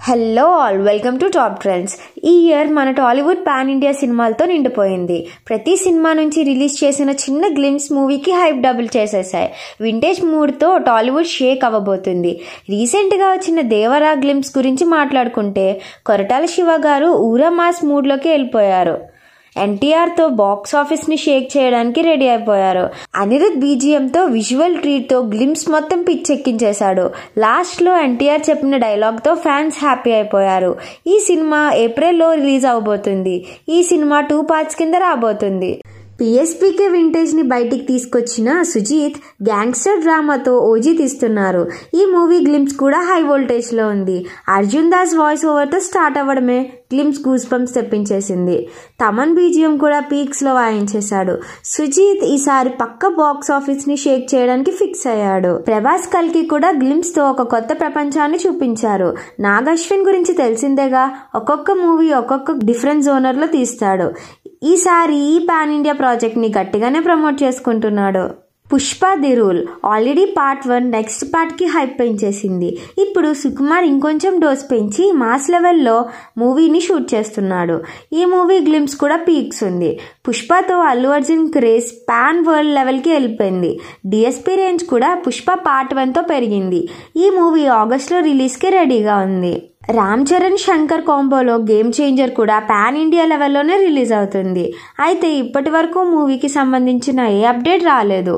Hello all, welcome to top trends. ఈ year మన Tollywood pan India సినిమాలతో నిండిపోయింది. ప్రతి సినిమా నుంచి రిలీజ్ చేసిన చిన్న గ్లిమ్స్ మూవీకి హైప్ డబుల్ చేసేసాయి. వింటేజ్ మూడ్తో టాలీవుడ్ షేక్ అవ్వబోతుంది. రీసెంట్గా వచ్చిన దేవరా గ్లిమ్స్ గురించి మాట్లాడుకుంటే కొరటాల శివ గారు ఊరా మాస్ మూడ్లోకి వెళ్ళిపోయారు. ఎన్టీఆర్తో బాక్స్ ఆఫీస్ని షేక్ చేయడానికి రెడీ అయిపోయారు. అనిరుద్ బీజిఎంతో విజువల్ ట్రీట్తో గ్లిమ్స్ మొత్తం పిచ్చెక్కించేశాడు. లాస్ట్లో ఎన్టీఆర్ చెప్పిన డైలాగ్తో ఫ్యాన్స్ హ్యాపీ అయిపోయారు. ఈ సినిమా ఏప్రిల్లో రిలీజ్ అవబోతుంది. ఈ సినిమా 2 పార్ట్స్ కింద రాబోతుంది. పిఎస్పీకే వింటేజ్ని బయటికి తీసుకొచ్చిన సుజీత్ గ్యాంగ్స్టర్ డ్రామాతో ఓజీ తీస్తున్నారు. ఈ మూవీ గ్లిమ్స్ కూడా హై వోల్టేజ్లో ఉంది. అర్జున్ దాస్ వాయిస్ ఓవర్తో స్టార్ట్ అవ్వడమే గ్లిమ్స్ గూస్ బంప్స్ తెప్పించేసింది. తమన్ బీజిఎం కూడా పీక్స్లో వాయించేశాడు. సుజీత్ ఈసారి పక్క బాక్స్ ఆఫీస్ని షేక్ చేయడానికి ఫిక్స్ అయ్యాడు. ప్రభాస్ కల్కి కూడా గ్లిమ్స్తో ఒక కొత్త ప్రపంచాన్ని చూపించారు. నాగ్ అశ్విన్ గురించి తెలిసిందేగా, ఒక్కొక్క మూవీ ఒక్కొక్క డిఫరెంట్ జోనర్లో తీస్తాడు. ఈసారి ఈ పాన్ ఇండియా ప్రాజెక్ట్ని గట్టిగానే ప్రమోట్ చేసుకుంటున్నాడు. Pushpa the rule already part 1 next పార్ట్కి హైప్ పెంచేసింది. ఇప్పుడు సుకుమార్ ఇంకొంచెం డోస్ పెంచి మాస్ లెవెల్లో మూవీని షూట్ చేస్తున్నాడు. ఈ మూవీ గ్లిమ్స్ కూడా పీక్స్ ఉంది. పుష్పతో Allu Arjun craze pan world లెవెల్కి వెళ్ళిపోయింది. డిఎస్పీ రేంజ్ కూడా పుష్ప పార్ట్ 1తో పెరిగింది. ఈ మూవీ ఆగస్టులో రిలీజ్కి రెడీగా ఉంది. రామ్ చరణ్ శంకర్ కాంబోలో గేమ్ చేంజర్ కూడా పాన్ ఇండియా లెవెల్లోనే రిలీజ్ అవుతుంది. అయితే ఇప్పటి వరకు మూవీకి సంబంధించిన ఏ అప్డేట్ రాలేదు.